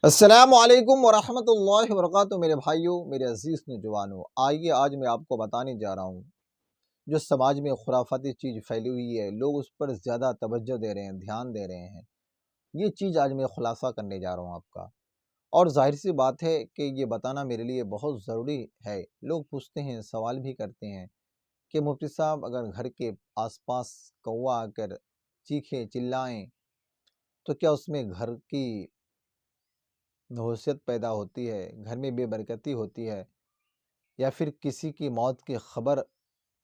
السلام علیکم ورحمۃ اللہ وبرکاتہ میرے بھائیوں، میرے عزیز نوجوانوں، آئیے آج میں آپ کو بتانے جا رہا ہوں جو سماج میں خرافاتی چیز پھیلی ہوئی ہے، لوگ اس پر زیادہ توجہ دے رہے ہیں، دھیان دے رہے ہیں۔ یہ چیز آج میں خلاصہ کرنے جا رہا ہوں آپ کا، اور ظاہر سی بات ہے کہ یہ بتانا میرے لیے بہت ضروری ہے۔ لوگ پوچھتے ہیں، سوال بھی کرتے ہیں کہ مفتی صاحب اگر گھر کے آس پاس کوا آ کر چیخیں چلائیں تو کیا اس میں گھر کی نحوست پیدا ہوتی ہے، گھر میں بے برکتی ہوتی ہے، یا پھر کسی کی موت کی خبر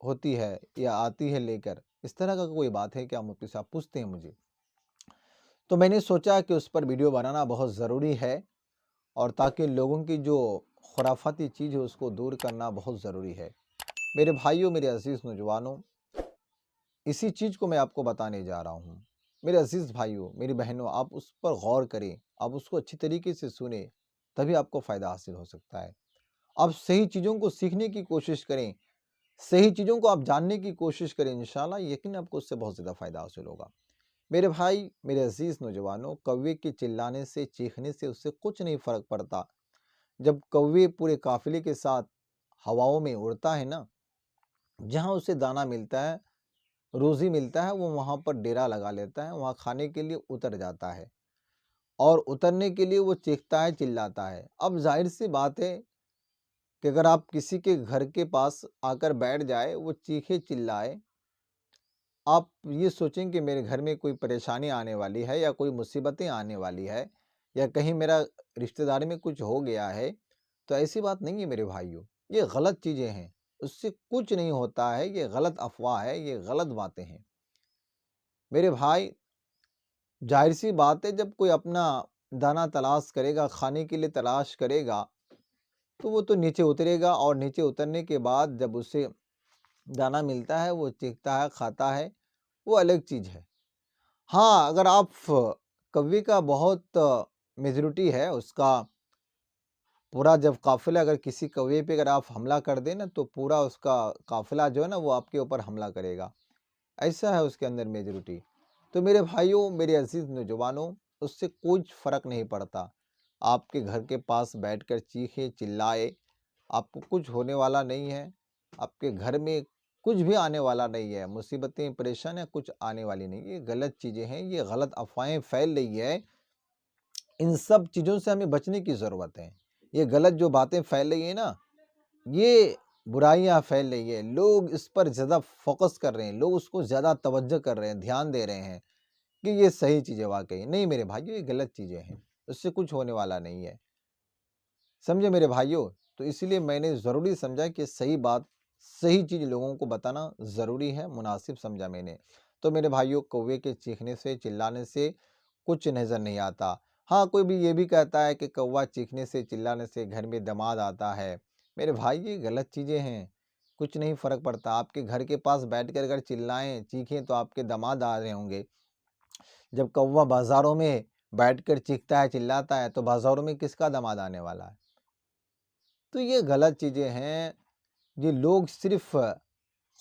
ہوتی ہے یا آتی ہے لے کر؟ اس طرح کا کوئی بات ہے کیا؟ مفتی صاحب پوچھتے ہیں مجھے۔ تو میں نے سوچا کہ اس پر ویڈیو بنانا بہت ضروری ہے، اور تاکہ لوگوں کی جو خرافاتی چیز ہے اس کو دور کرنا بہت ضروری ہے۔ میرے بھائیوں، میرے عزیز نوجوانوں، اسی چیز کو میں آپ کو بتانے جا رہا ہوں۔ میرے عزیز بھائیوں، میری بہنوں، آپ اس پر غور کریں، آپ اس کو اچھی طریقے سے سنیں، تبھی آپ کو فائدہ حاصل ہو سکتا ہے۔ آپ صحیح چیزوں کو سیکھنے کی کوشش کریں، صحیح چیزوں کو آپ جاننے کی کوشش کریں، انشاءاللہ یقیناً آپ کو اس سے بہت زیادہ فائدہ حاصل ہوگا۔ میرے بھائی، میرے عزیز نوجوانوں، کوے کے چلانے سے، چیخنے سے اس سے کچھ نہیں فرق پڑتا۔ جب کوے پورے قافلے کے ساتھ ہواؤں میں اڑتا ہے نا، جہاں اسے دانہ ملتا ہے، روزی ملتا ہے، وہ وہاں پر ڈیرا لگا لیتا ہے، وہاں کھانے کے لیے اتر جاتا ہے، اور اترنے کے لیے وہ چیختا ہے، چلاتا ہے۔ اب ظاہر سی بات ہے کہ اگر آپ کسی کے گھر کے پاس آ کر بیٹھ جائے، وہ چیخے چلائے، آپ یہ سوچیں کہ میرے گھر میں کوئی پریشانی آنے والی ہے، یا کوئی مصیبتیں آنے والی ہے، یا کہیں میرا رشتہ داری میں کچھ ہو گیا ہے، تو ایسی بات نہیں ہے میرے بھائیوں۔ یہ غلط چیزیں ہیں، اس سے کچھ نہیں ہوتا ہے، یہ غلط افواہ ہے، یہ غلط باتیں ہیں۔ میرے بھائی، ظاہر سی بات ہے جب کوئی اپنا دانہ تلاش کرے گا، کھانے کے لیے تلاش کرے گا، تو وہ تو نیچے اترے گا، اور نیچے اترنے کے بعد جب اسے دانہ ملتا ہے، وہ چیختا ہے، کھاتا ہے، وہ الگ چیز ہے۔ ہاں، اگر آپ کوے کا بہت میجورٹی ہے اس کا، پورا جب قافلہ اگر کسی کوے پہ اگر آپ حملہ کر دیں نا، تو پورا اس کا قافلہ جو ہے نا وہ آپ کے اوپر حملہ کرے گا، ایسا ہے اس کے اندر میجورٹی۔ تو میرے بھائیوں، میرے عزیز نوجوانوں، اس سے کچھ فرق نہیں پڑتا۔ آپ کے گھر کے پاس بیٹھ کر چیخے چلائے، آپ کو کچھ ہونے والا نہیں ہے، آپ کے گھر میں کچھ بھی آنے والا نہیں ہے، مصیبتیں پریشانیاں کچھ آنے والی نہیں۔ یہ غلط چیزیں ہیں، یہ غلط افواہیں پھیل رہی ہے، ان سب چیزوں سے ہمیں بچنے کی ضرورت ہے۔ یہ غلط جو باتیں پھیل رہی ہیں نا، یہ برائیاں پھیل رہی ہے، لوگ اس پر زیادہ فوکس کر رہے ہیں، لوگ اس کو زیادہ توجہ کر رہے ہیں، دھیان دے رہے ہیں کہ یہ صحیح چیزیں واقعی نہیں میرے بھائیوں، یہ غلط چیزیں ہیں، اس سے کچھ ہونے والا نہیں ہے، سمجھے میرے بھائیوں؟ تو اس لیے میں نے ضروری سمجھا کہ صحیح بات، صحیح چیز لوگوں کو بتانا ضروری ہے، مناسب سمجھا میں نے۔ تو میرے بھائیوں، کوے کے چیخنے سے، چلانے سے کچھ نظر نہیں آتا۔ ہاں، کوئی بھی یہ بھی کہتا ہے کہ کوا چیخنے سے، چلانے سے گھر میں دماد آتا ہے۔ میرے بھائی، یہ غلط چیزیں ہیں، کچھ نہیں فرق پڑتا۔ آپ کے گھر کے پاس بیٹھ کر اگر چلائیں، چیخیں، تو آپ کے دماد آ رہے ہوں گے۔ جب کوا بازاروں میں بیٹھ کر چیختا ہے، چلاتا ہے، تو بازاروں میں کس کا دماد آنے والا ہے؟ تو یہ غلط چیزیں ہیں، یہ لوگ صرف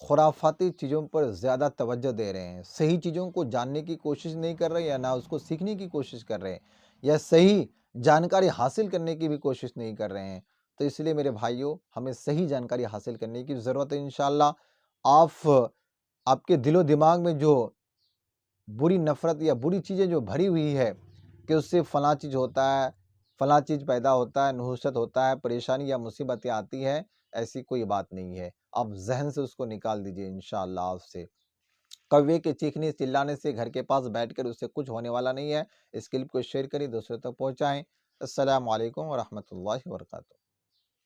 خرافاتی چیزوں پر زیادہ توجہ دے رہے ہیں، صحیح چیزوں کو جاننے کی کوشش نہیں کر رہے، یا نہ اس کو سیکھنے کی کوشش کر رہے ہیں، یا صحیح جانکاری حاصل کرنے کی بھی کوشش نہیں کر رہے ہیں۔ تو اس لیے میرے بھائیوں، ہمیں صحیح جانکاری حاصل کرنے کی ضرورت ہے۔ انشاءاللہ آپ کے دل و دماغ میں جو بری نفرت یا بری چیزیں جو بھری ہوئی ہے کہ اس سے فلاں چیز ہوتا ہے، فلاں چیز پیدا ہوتا ہے، نحوست ہوتا ہے، پریشانی یا مصیبتیں آتی ہیں، ایسی کوئی بات نہیں ہے۔ آپ ذہن سے اس کو نکال دیجئے انشاءاللہ آپ سے۔ کوے کے چیخنے چلانے سے گھر کے پاس بیٹھ کر اس سے کچھ ہونے والا نہیں ہے۔ اس کلپ کو شیئر کریں، دوسروں تک پہنچائیں۔ السلام علیکم ورحمۃ اللہ وبرکاتہ۔